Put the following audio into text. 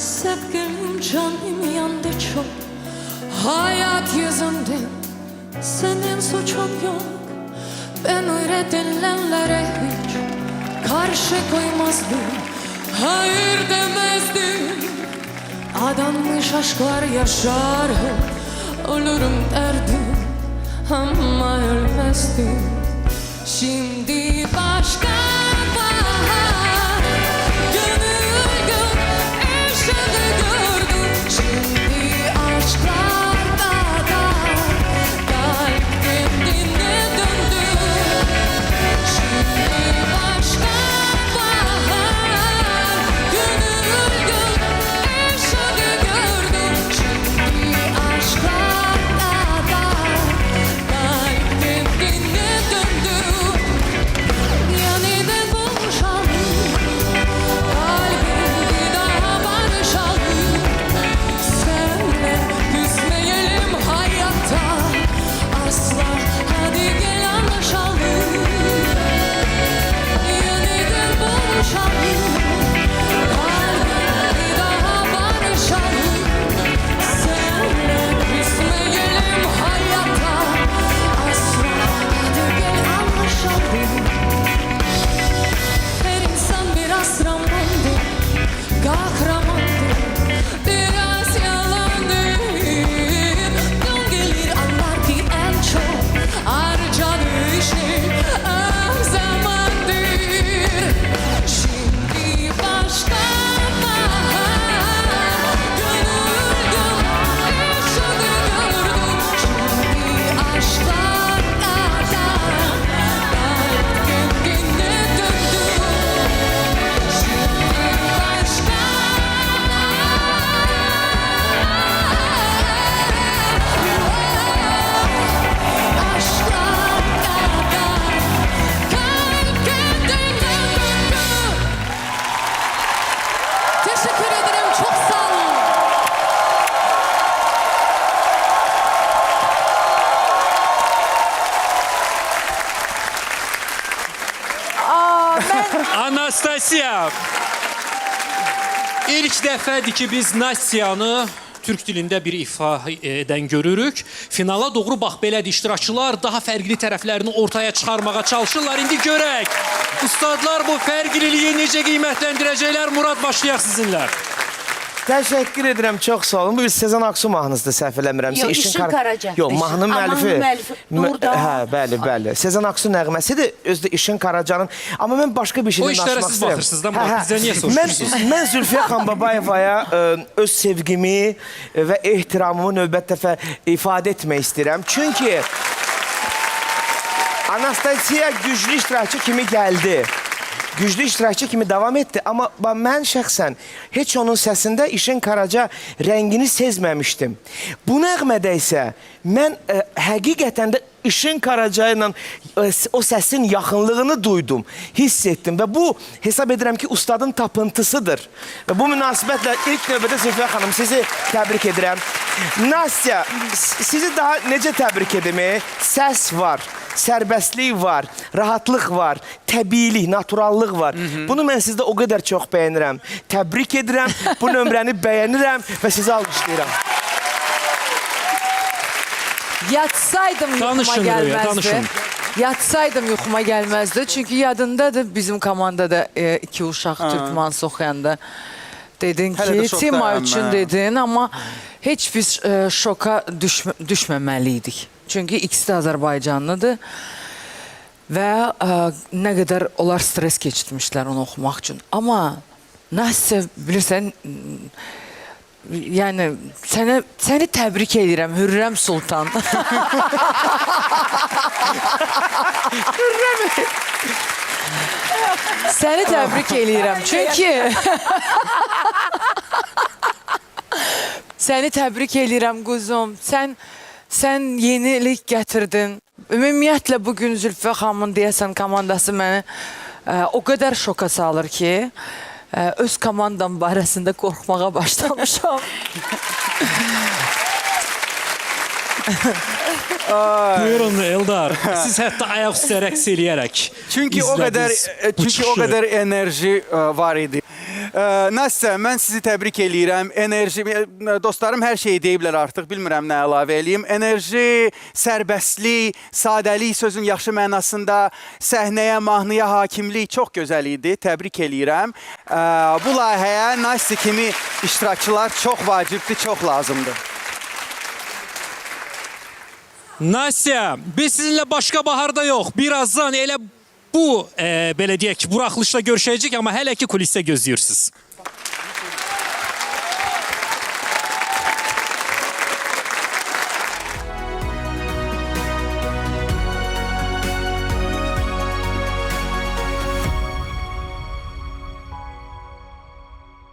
Sevgilim canım yandı çok. Hayat yüzünde senin suçun yok. Ben öyle denilenlere hiç karşı koymazdım, hayır demezdim. Adanmış aşklar yaşar hep, ölürüm derdim ama ölmezdim. Şimdi başka bahar, gönül gül ışığı gördüm. Şimdi aşklarda da kalp kendine döndü. Şimdi başka bahar, gönül gül ışığı gördüm. Şimdi aşklarda da kalp kendine döndü. Yeniden buluşalım, kalbim bir daha barışalım. Senle küsmeyelim hayatta asla, hadi gel anlaşalım. Yeniden buluşalım, kalbim bir daha barışalım. Senle küsmeyelim hayatta asla, hadi gel anlaşalım. Her insan biraz romandır, kahramandır, biraz yalandır. Gün gelir anlar ki en çok harcadığı şey az zamandır. Şimdi başka bahar, gönül gül ışığı gördüm. Şimdi aşklarda da kalp kendine döndü. Şimdi başka aşklarda da kalp kendine döndü. Teşekkür ederim, çok sağ olun. Anastasiya. İlk dəfədir ki, biz Nastyanı Türk dilində bir ifadən görürük. Finala doğru bax belədir, iştirakçılar daha fərqli tərəflərini ortaya çıxarmağa çalışırlar. İndi görək, ustadlar bu fərqliliyi necə qiymətləndirəcəklər? Murad, başlayaq sizinlə. Təşəkkür edirəm, çox sağ olun. Bu bir Sezen Aksu mahnısıdır, səhv eləmirəmsə. Yox, İşin Karaca. Yox, mahnının müəllifi. Burada. Hə, bəli. Sezen Aksu nəğməsidir, özü də İşin Karacanın. Amma mən başqa bir şeydən O işlərə danışmaq siz istəyirəm. baxırsınız da, Murad, bizə niyə soruşursunuz? Mən Zülfiyə Xanbabayevaya öz sevgimi və ehtiramımı növbət dəfə ifadə etmək istəyirəm. Çünki Anastasiya güclü iştirakçı kimi gəldi. Güclü iştirakçı kimi devam etdi. Ama mən şəxsən heç onun səsində İşin Karaca rəngini sezməmişdim. Bu nəğmədə isə mən həqiqətən də İşin Karaca ilə o səsin yaxınlığını duydum, hiss etdim. Və bu hesab edirəm ki, ustadın tapıntısıdır. Və bu münasibətlə ilk növbədə Zülfiyə xanım sizi təbrik edirəm. Nastya, sizi daha necə təbrik edeyim? Səs var, sərbəstlik var, rahatlıq var, təbiilik, naturallıq var. Bunu mən sizdə o qədər çox bəyənirəm. Təbrik edirəm, bu nömrəni bəyənirəm və sizi alqışlayıram. Yatsaydım yuxuma gəlməzdi. Yatsaydım yuxuma gəlməzdi. Çünki yadındadır bizim komandada iki uşaq Türkman Soxyanda. Dedin ki, Tima üçün dedin, amma heç biz şoka düşməməliydik. Çünki ikisi də Azərbaycanlıdır. Və nə qədər onlar stres keçirmişlər onu oxumaq üçün. Amma Nastya, bilirsən, yəni səni təbrik edirəm, Hürrəm Sultan. Səni təbrik edirəm, çünki səni təbrik edirəm quzum. Sən yenilik gətirdin. Ümumiyyətlə bugün Zülfiyə xanımın deyəsən komandası məni o qədər şoka salır ki, öz komandam barəsində qorxmağa başlamışam. Buyurun Eldar. Siz hətta ayaq üstə rəqs eləyərək Çünki o qədər enerji var idi. Nastya, mən sizi təbrik eləyirəm. Enerji, dostlarım hər şeyi deyiblər artıq, bilmirəm nə əlavə eləyim. Enerji, sərbəstlik, sadəlik sözün yaxşı mənasında, səhnəyə, mahnıya hakimlik çox gözəl idi. Təbrik eləyirəm. Bu layihəyə Nastya kimi iştirakçılar çox vacibdir, çox lazımdır. Nastya, biz sizinlə başqa baharda yox. Birazdan elə bu belə deyək, buraxılışda görüşəcəyik, amma hələ ki kulisdə gözləyirsiniz.